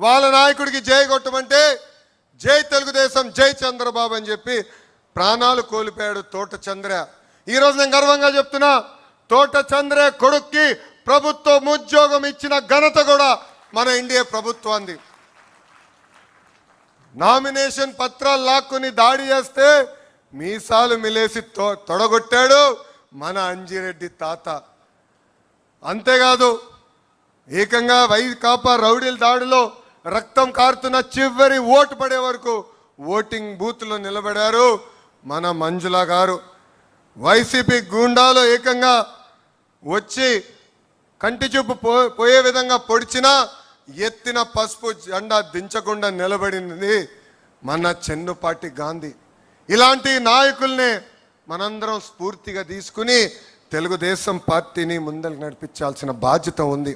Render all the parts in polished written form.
వాళ్ళ నాయకుడికి జై కొట్టమంటే జై తెలుగుదేశం, జై చంద్రబాబు అని చెప్పి ప్రాణాలు కోల్పోయాడు తోట చంద్ర. ఈరోజు నేను గర్వంగా చెప్తున్నా, తోట చంద్ర కొడుక్కి ప్రభుత్వం ఉద్యోగం ఇచ్చిన ఘనత కూడా మన ఎన్డీఏ ప్రభుత్వాన్ని. నామినేషన్ పత్రాలు లాక్కుని దాడి చేస్తే మీసాలు మిలేసి తొడగొట్టాడు మన అంజిరెడ్డి తాత. అంతేకాదు, ఏకంగా వైకాపా రౌడీల దాడిలో రక్తం కారుతున్న చివరి ఓటు పడే వరకు ఓటింగ్ బూత్లో నిలబడారు మన మంజుల గారు. వైసీపీ గూండాలు ఏకంగా వచ్చి కంటి చూపు పోయే విధంగా పొడిచినా ఎత్తిన పసుపు జెండా దించకుండా నిలబడింది మన చెన్నుపాటి గాంధీ. ఇలాంటి నాయకుల్ని మనందరం స్ఫూర్తిగా తీసుకుని తెలుగుదేశం పార్టీని ముందరికి నడిపించాల్సిన బాధ్యత ఉంది.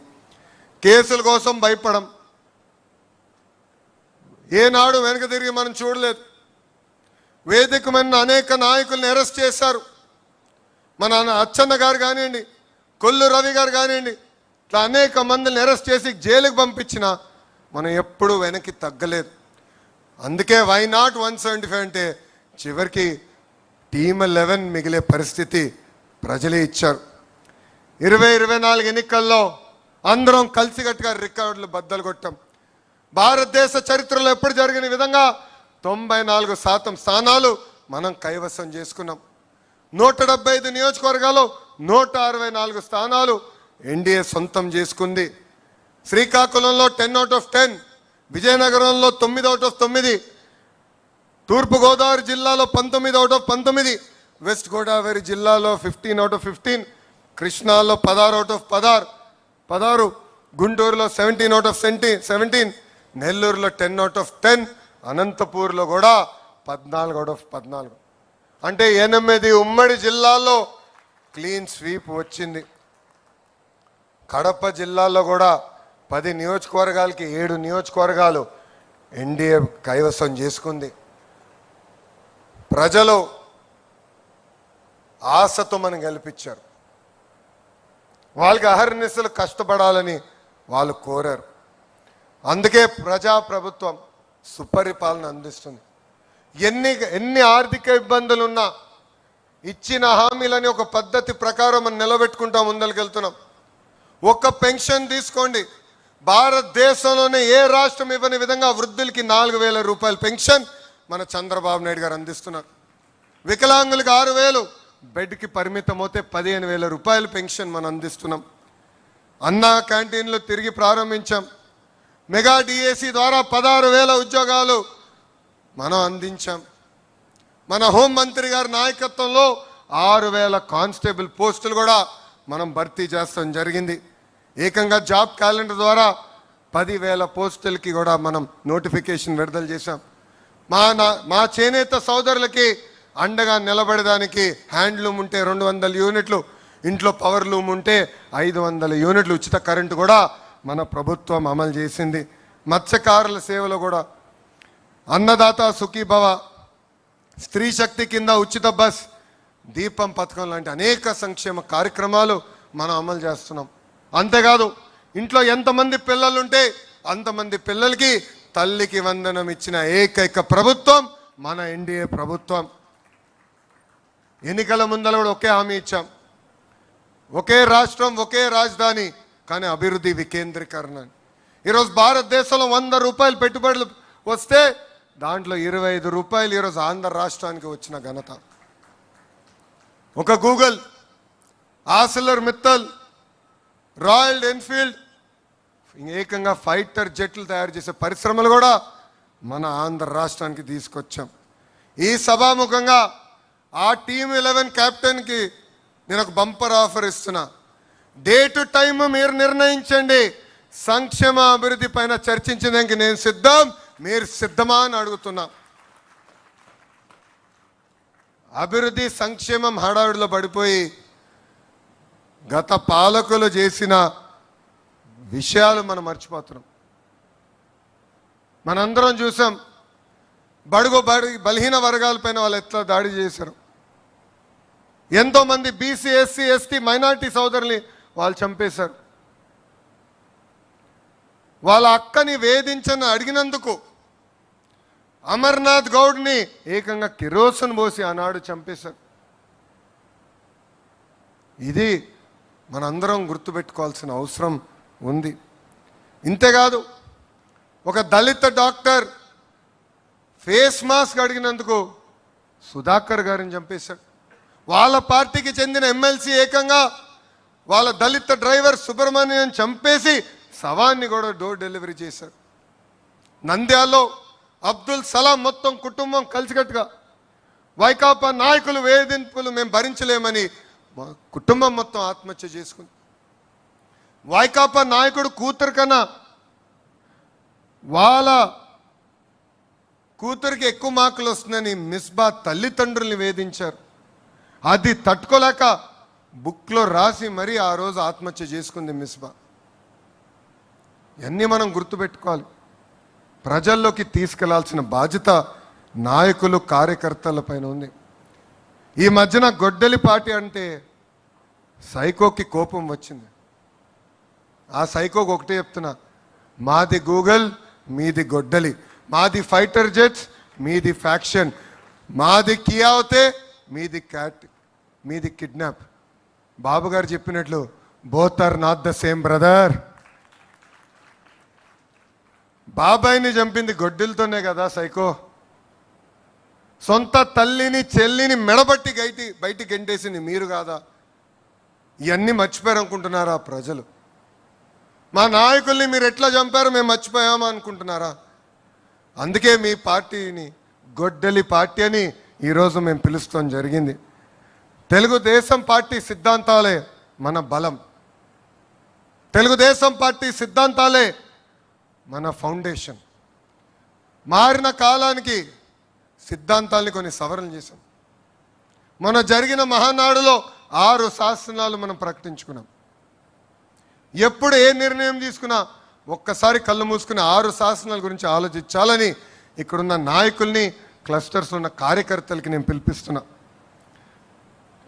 కేసుల కోసం భయపడం, ఏనాడు వెనక తిరిగి మనం చూడలేదు. వేదికమైన అనేక నాయకుల్ని అరెస్ట్ చేశారు. మన అచ్చన్న గారు కానివ్వండి, కొల్లు రవి గారు కానివ్వండి, ఇట్లా అనేక మందిని అరెస్ట్ చేసి జైలుకి పంపించిన మనం ఎప్పుడూ వెనక్కి తగ్గలేదు. అందుకే వై నాట్ 175 అంటే చివరికి టీమ్ 11 మిగిలే పరిస్థితి ప్రజలే ఇచ్చారు. 2024 ఎన్నికల్లో అందరం కలిసికట్టుగా రికార్డులు బద్దలు కొట్టాం. భారతదేశ చరిత్రలో ఎప్పుడు జరిగిన విధంగా 94% స్థానాలు మనం కైవసం చేసుకున్నాం. 175 నియోజకవర్గాలు 164 స్థానాలు ఎన్డీఏ సొంతం చేసుకుంది. శ్రీకాకుళంలో 10 out of 10, విజయనగరంలో 9 out of 9, తూర్పుగోదావరి జిల్లాలో 19 out of 19, వెస్ట్ గోదావరి జిల్లాలో 15 out of 15, కృష్ణాలో 16 out of 16, గుంటూరులో 17 out of 17, నెల్లూరులో 10 out of 10, అనంతపూర్లో కూడా 14 out of 14. అంటే 8 ఉమ్మడి జిల్లాల్లో క్లీన్ స్వీప్ వచ్చింది. కడప జిల్లాలో కూడా 10 నియోజకవర్గాలకి 7 నియోజకవర్గాలు ఎన్డీఏ కైవసం చేసుకుంది. ప్రజలు ఆశతో మనం గెలిపించారు. వాళ్ళకి అహర్నిశలు కష్టపడాలని వాళ్ళు కోరారు. అందుకే ప్రజాప్రభుత్వం సుపరిపాలన అందిస్తుంది. ఎన్ని ఆర్థిక ఇబ్బందులు ఉన్నా ఇచ్చిన హామీలని ఒక పద్ధతి ప్రకారం మనం నిలబెట్టుకుంటాం, ముందరికెళ్తున్నాం. ఒక పెన్షన్ తీసుకోండి, భారతదేశంలోనే ఏ రాష్ట్రం ఇవ్వని విధంగా వృద్ధులకి 4,000 రూపాయల పెన్షన్ మన చంద్రబాబు నాయుడు గారు అందిస్తున్నారు. వికలాంగులకు 6,000, బెడ్కి పరిమితం అవుతే 15,000 రూపాయల పెన్షన్ మనం అందిస్తున్నాం. అన్నా క్యాంటీన్లు తిరిగి ప్రారంభించాం. మెగా డిఏసి ద్వారా 16,000 ఉద్యోగాలు మనం అందించాం. మన హోంమంత్రి గారి నాయకత్వంలో 6,000 కానిస్టేబుల్ పోస్టులు కూడా మనం భర్తీ చేస్తాం జరిగింది. ఏకంగా జాబ్ క్యాలెండర్ ద్వారా 10,000 పోస్టులకి కూడా మనం నోటిఫికేషన్ విడుదల చేశాం. మా చేనేత సోదరులకి అండగా నిలబడడానికి హ్యాండ్లూమ్ ఉంటే 200 యూనిట్లు, ఇంట్లో పవర్ లూమ్ ఉంటే 500 యూనిట్లు ఉచిత కరెంటు కూడా మన ప్రభుత్వం అమలు చేసింది. మత్స్యకారుల సేవలో కూడా అన్నదాత సుఖీభవ, స్త్రీ శక్తి కింద ఉచిత బస్, దీపం పథకం లాంటి అనేక సంక్షేమ కార్యక్రమాలు మనం అమలు చేస్తున్నాం. అంతేకాదు, ఇంట్లో ఎంతమంది పిల్లలుంటే అంతమంది పిల్లలకి తల్లికి వందనం ఇచ్చిన ఏకైక ప్రభుత్వం మన ఎన్డీఏ ప్రభుత్వం. ఎన్నికల ముందర కూడా ఒకే హామీ ఇచ్చాం, ఒకే రాష్ట్రం, ఒకే రాజధాని, కానీ అభివృద్ధి వికేంద్రీకరణ. ఈరోజు భారతదేశంలో 100 రూపాయలు పెట్టుబడులు వస్తే దాంట్లో 25 రూపాయలు ఈరోజు ఆంధ్ర రాష్ట్రానికి వచ్చిన ఘనత. ఒక Google, Arcelor Mittal, royal Enfield, ఏకంగా ఫైటర్ జెట్లు తయారు చేసే పరిశ్రమలు కూడా మన ఆంధ్ర రాష్ట్రానికి తీసుకొచ్చాం. ఈ సభాముఖంగా ఆ టీమ్ 11 క్యాప్టెన్కి నేను ఒక బంపర్ ఆఫర్ ఇస్తున్నా. డే టు టైమ్ మీరు నిర్ణయించండి. సంక్షేమ అభివృద్ధి పైన చర్చించడానికి నేను సిద్ధం, మీరు సిద్ధమా అని అడుగుతున్నా. అభివృద్ధి సంక్షేమం హడావిడిలో పడిపోయి గత పాలకులు చేసిన విషయాలు మనం మర్చిపోతున్నాం. మనందరం చూసాం, బలహీన వర్గాలపైన వాళ్ళు ఎట్లా దాడి చేశారు. ఎంతోమంది బీసీ, ఎస్సీ, ఎస్టీ, మైనార్టీ సోదరుల్ని వాళ్ళు చంపేశారు. వాళ్ళ అక్కని వేధించని అడిగినందుకు అమర్నాథ్ గౌడ్ని ఏకంగా కిరోసిన్ పోసి ఆనాడు చంపేశారు. ఇది మనందరం గుర్తుపెట్టుకోవాల్సిన అవసరం ఉంది. ఇంతేకాదు, ఒక దళిత డాక్టర్ ఫేస్ మాస్క్ అడిగినందుకు సుధాకర్ గారిని చంపేశాడు. వాళ్ళ పార్టీకి చెందిన ఎమ్మెల్సీ ఏకంగా వాళ్ళ దళిత డ్రైవర్ సుబ్రహ్మణ్యం చంపేసి శవాన్ని కూడా డోర్ డెలివరీ చేశారు. నంద్యాలలో అబ్దుల్ సలాం మొత్తం కుటుంబం కలిసికట్టుగా వైకాపా నాయకులు వేధింపులు మేము భరించలేమని కుటుంబం మొత్తం ఆత్మహత్య చేసుకుంది. వైకాపా నాయకుడు కూతురు కన్నా వాళ్ళ కూతురికి ఎక్కువ మార్కులు వస్తుందని మిస్బా తల్లిదండ్రుల్ని వేధించారు. అది తట్టుకోలేక బుక్లో రాసి మరీ ఆ రోజు ఆత్మహత్య చేసుకుంది మిస్బా. ఇవన్నీ మనం గుర్తుపెట్టుకోవాలి. ప్రజల్లోకి తీసుకెళ్లాల్సిన బాధ్యత నాయకులు కార్యకర్తల పైన ఉంది. ఈ మధ్యన గొడ్డలి పార్టీ అంటే సైకోకి కోపం వచ్చింది. ఆ సైకోకి ఒకటే చెప్తున్నా, మాది గూగుల్, మీది గొడ్డలి, మాది ఫైటర్ జెట్స్, మీది ఫ్యాక్షన్, మాది కియా అవుతే మీది క్యాట్, మీది కిడ్నాప్. బాబు గారు చెప్పినట్లు both are not the same brother. బాబాయిని చంపింది గొడ్డలతోనే కదా సైకో. సొంత తల్లిని చెల్లిని మెడబట్టి బయటికి గెంటేసింది మీరు కాదా? ఇవన్నీ మర్చిపోయారు అనుకుంటున్నారా ప్రజలు? మా నాయకుల్ని మీరు ఎట్లా చంపారో మేము మర్చిపోయామా అనుకుంటున్నారా? అందుకే మీ పార్టీని గొడ్డలి పార్టీ అని ఈరోజు మేము పిలుస్తాం జరిగింది. తెలుగుదేశం పార్టీ సిద్ధాంతాలే మన బలం. తెలుగుదేశం పార్టీ సిద్ధాంతాలే మన ఫౌండేషన్. మారిన కాలానికి సిద్ధాంతాల్ని కొన్ని సవరణలు చేశాం. మొన్న జరిగిన మహానాడులో 6 శాసనాలు మనం ప్రకటించుకున్నాం. ఎప్పుడు ఏ నిర్ణయం తీసుకున్నా ఒక్కసారి కళ్ళు మూసుకుని 6 శాసనాల గురించి ఆలోచించాలని ఇక్కడున్న నాయకుల్ని, క్లస్టర్స్ ఉన్న కార్యకర్తలకి నేను పిలిపిస్తున్నా.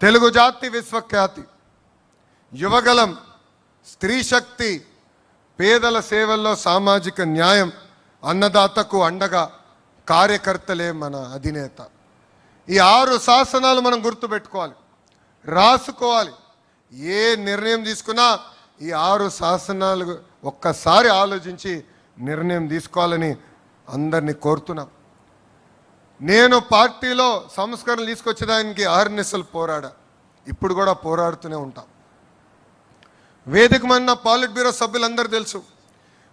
తెలుగు జాతి విశ్వఖ్యాతి, యువగలం, స్త్రీ శక్తి, పేదల సేవల్లో సామాజిక న్యాయం, అన్నదాతకు అండగా కార్యకర్తలే మన అధినేత. ఈ 6 శాసనాలు మనం గుర్తుపెట్టుకోవాలి, రాసుకోవాలి. ఏ నిర్ణయం తీసుకున్నా ఈ 6 శాసనాలు ఒక్కసారి ఆలోచించి నిర్ణయం తీసుకోవాలని అందరినీ కోరుతున్నాం. నేను పార్టీలో సంస్కరణలు తీసుకొచ్చేదానికి అహర్నిశలు పోరాడా, ఇప్పుడు కూడా పోరాడుతూనే ఉంటాం. వేదిక మన పాలిట్ బ్యూరో సభ్యులందరూ తెలుసు,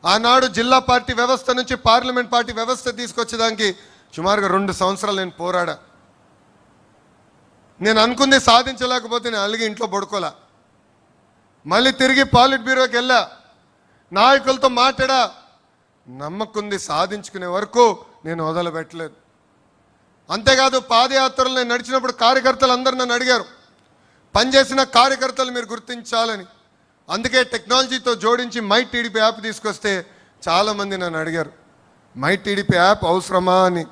ఆనాడు జిల్లా పార్టీ వ్యవస్థ నుంచి పార్లమెంట్ పార్టీ వ్యవస్థ తీసుకొచ్చేదానికి సుమారుగా 2 సంవత్సరాలు నేను పోరాడా. నేను అనుకుంది సాధించలేకపోతే నేను అలిగి ఇంట్లో పడుకోలే. మళ్ళీ తిరిగి పాలిట్ బ్యూరోకి వెళ్ళా, నాయకులతో మాట్లాడా. నమ్మకుంది సాధించుకునే వరకు నేను వదలబెట్టలేదు. అంతేకాదు, పాదయాత్రలు నేను నడిచినప్పుడు కార్యకర్తలు అందరూ నన్ను అడిగారు, పనిచేసిన కార్యకర్తలు మీరు గుర్తించాలని. అందుకే టెక్నాలజీతో జోడించి మై టీడీపీ యాప్ తీసుకొస్తే చాలామంది నన్ను అడిగారు, మై టీడీపీ యాప్ అవసరమా అని.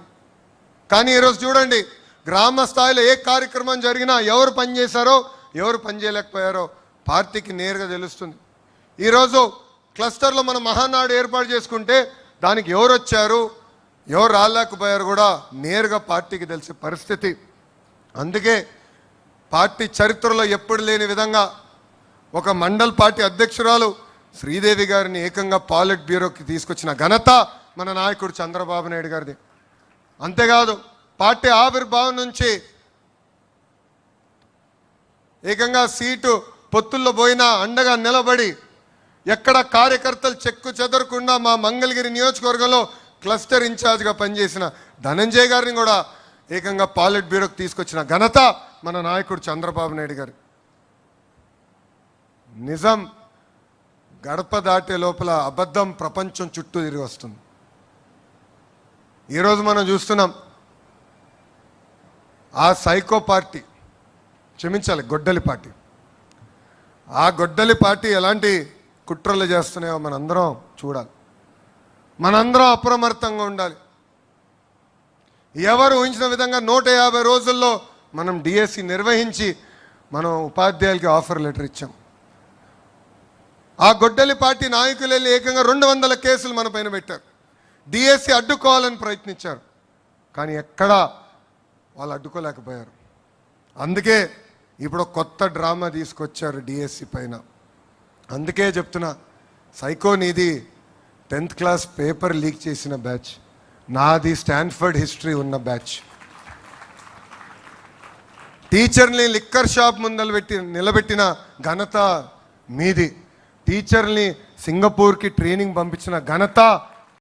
కానీ ఈరోజు చూడండి, గ్రామ స్థాయిలో ఏ కార్యక్రమం జరిగినా ఎవరు పనిచేశారో ఎవరు పనిచేయలేకపోయారో పార్టీకి నేరుగా తెలుస్తుంది. ఈరోజు క్లస్టర్లో మనం మహానాడు ఏర్పాటు చేసుకుంటే దానికి ఎవరు వచ్చారు ఎవరు రాలేకపోయారు కూడా నేరుగా పార్టీకి తెలిసే పరిస్థితి. అందుకే పార్టీ చరిత్రలో ఎప్పుడు లేని విధంగా ఒక మండల్ పార్టీ అధ్యక్షురాలు శ్రీదేవి గారిని ఏకంగా పాలిట్ బ్యూరోకి తీసుకొచ్చిన ఘనత మన నాయకుడు చంద్రబాబు నాయుడు గారిది. అంతేకాదు, పార్టీ ఆవిర్భావం నుంచి ఏకంగా సీటు పొత్తుల్లో పోయినా అండగా నిలబడి ఎక్కడ కార్యకర్తలు చెక్కు చెదరకుండా మా మంగళగిరి నియోజకవర్గంలో క్లస్టర్ ఇన్ఛార్జ్గా పనిచేసిన ధనంజయ్ గారిని కూడా ఏకంగా పాలిట్ బ్యూరోకి తీసుకొచ్చిన ఘనత మన నాయకుడు చంద్రబాబు నాయుడు గారు. నిజం గడప దాటే లోపల అబద్ధం ప్రపంచం చుట్టూ తిరిగి వస్తుంది. ఈరోజు మనం చూస్తున్నాం, ఆ సైకో పార్టీ, క్షమించాలి, గొడ్డలి పార్టీ, ఆ గొడ్డలి పార్టీ ఎలాంటి కుట్రలు చేస్తున్నాయో మనందరం చూడాలి. మనందరం అప్రమత్తంగా ఉండాలి. ఎవరు ఊహించిన విధంగా 150 రోజుల్లో మనం డిఎస్సి నిర్వహించి మనం ఉపాధ్యాయులకి ఆఫర్ లెటర్ ఇచ్చాం. ఆ గొడ్డలి పార్టీ నాయకులు వెళ్ళి ఏకంగా 200 కేసులు మన పైన పెట్టారు. డిఎస్సి అడ్డుకోవాలని ప్రయత్నించారు, కానీ ఎక్కడా వాళ్ళు అడ్డుకోలేకపోయారు. అందుకే ఇప్పుడు కొత్త డ్రామా తీసుకొచ్చారు డిఎస్సి పైన. అందుకే చెప్తున్నా, సైకో నీది 10th క్లాస్ పేపర్ లీక్ చేసిన బ్యాచ్, నాది స్టాన్ఫర్డ్ హిస్టరీ ఉన్న బ్యాచ్. టీచర్ని లిక్కర్ షాప్ ముందలు నిలబెట్టిన ఘనత మీది. టీచర్ని సింగపూర్కి ట్రైనింగ్ పంపించిన ఘనత